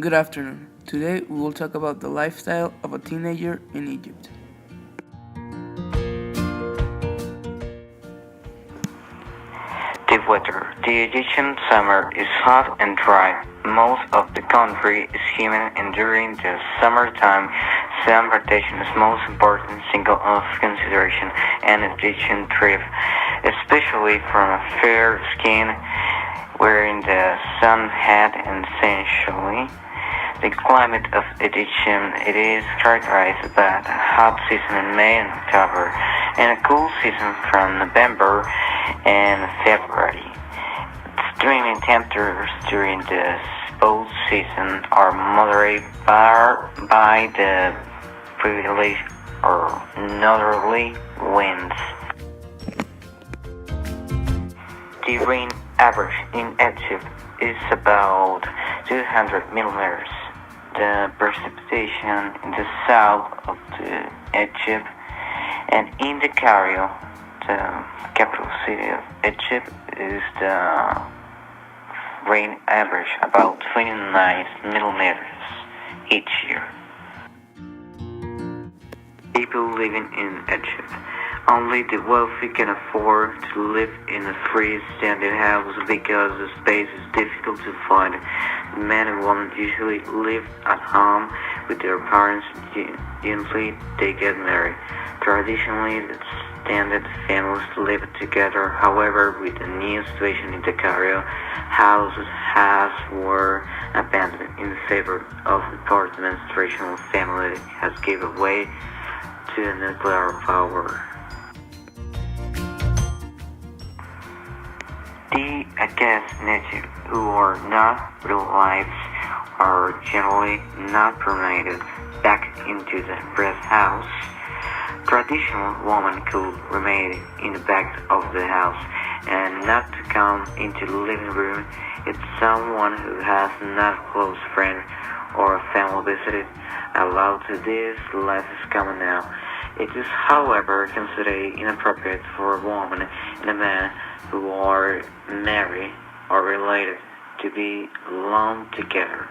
Good afternoon. Today we will talk about the lifestyle of a teenager in Egypt. The weather. The Egyptian summer is hot and dry. Most of the country is humid, and during the summertime, sanitation is most important single of consideration an Egyptian trip, especially from a fair skin, wherein the sun hat and essentially. The climate of Egyptian it is characterized by a hot season in May and October, and a cool season from November and February. Extreme temperatures during the spring season are moderated by the privileged or northerly winds. The rain average in Egypt is about 200 millimeters. The precipitation in the south of Egypt and in the Cairo, the capital city of Egypt, is the rain average about 29 millimeters each year. People living in Egypt. Only the wealthy can afford to live in a free-standing house because the space is difficult to find. Men and women usually live at home with their parents. Usually they get married. Traditionally, the standard families live together. However, with the new situation in the Cairo, houses were abandoned in favor of apartments. Traditional family has given way to nuclear power. The guests in Egypt who are not real lives are generally not permitted back into the rest house. Traditional women could remain in the back of the house and not to come into the living room if someone who has not a close friend or a family visited allowed to this. Less is common now. It is, however, considered inappropriate for a woman and a man who are married or related to be alone together.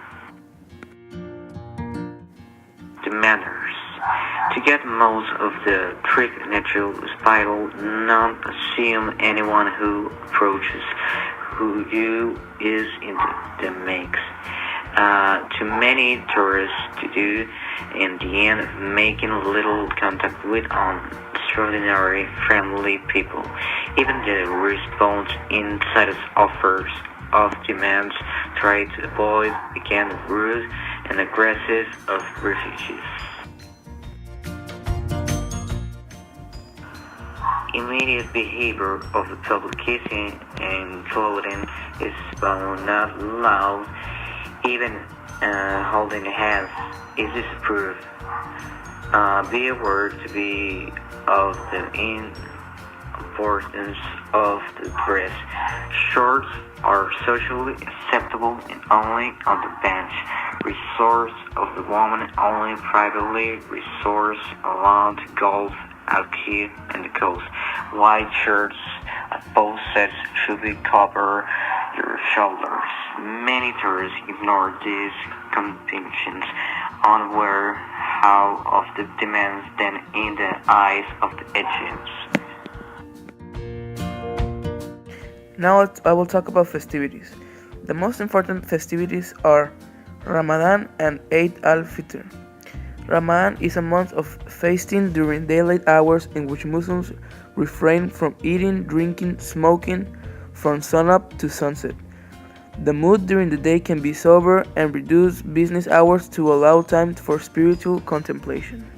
The manners. To get most of the trick natural spiral, not assume anyone who approaches who you is in the mix. Too many tourists to do in the end making little contact with extraordinary friendly people. Even the response inside offers of demands try to avoid becoming rude and aggressive of refugees. Immediate behavior of the public kissing and clothing is not allowed. Even holding hands is disapproved. Be aware to be of the importance of the dress. Shorts are socially acceptable and only on the bench. Resorts of the woman only privately. Resorts allowed to golf, ski, and the coast. White shirts at both sets should be cover your shoulders. Many tourists ignore these conventions, unaware how of the demands then in the eyes of the Egyptians. Now I will talk about festivities. The most important festivities are Ramadan and Eid al-Fitr. Ramadan is a month of fasting during daylight hours in which Muslims refrain from eating, drinking, smoking from sunup to sunset. The mood during the day can be sober and reduce business hours to allow time for spiritual contemplation.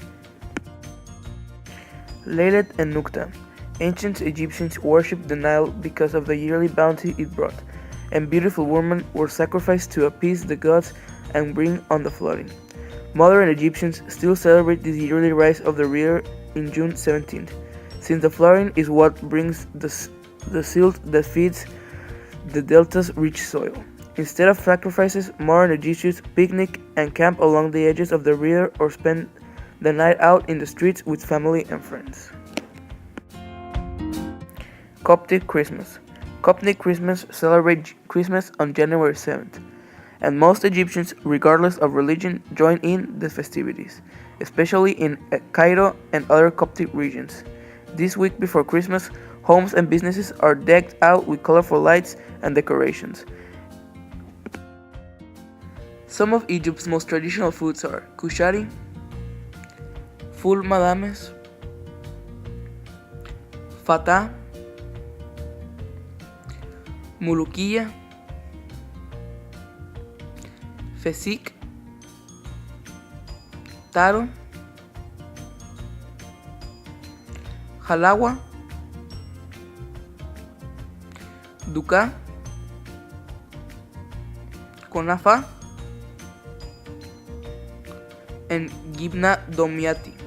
Laylat and Nukta. Ancient Egyptians worshipped the Nile because of the yearly bounty it brought, and beautiful women were sacrificed to appease the gods and bring on the flooding. Modern Egyptians still celebrate this yearly rise of the river in June 17th, since the flooding is what brings the silt that feeds the delta's rich soil. Instead of sacrifices, modern Egyptians picnic and camp along the edges of the river or spend the night out in the streets with family and friends. Coptic Christmas. Coptic Christmas celebrate Christmas on January 7th. and most Egyptians, regardless of religion, join in the festivities, especially in Cairo and other Coptic regions. This week before Christmas, homes and businesses are decked out with colorful lights and decorations. Some of Egypt's most traditional foods are kushari, ful madames, fatah, mulukiya, fesik, taro, halawa, duka, konafa, and gibna domyati.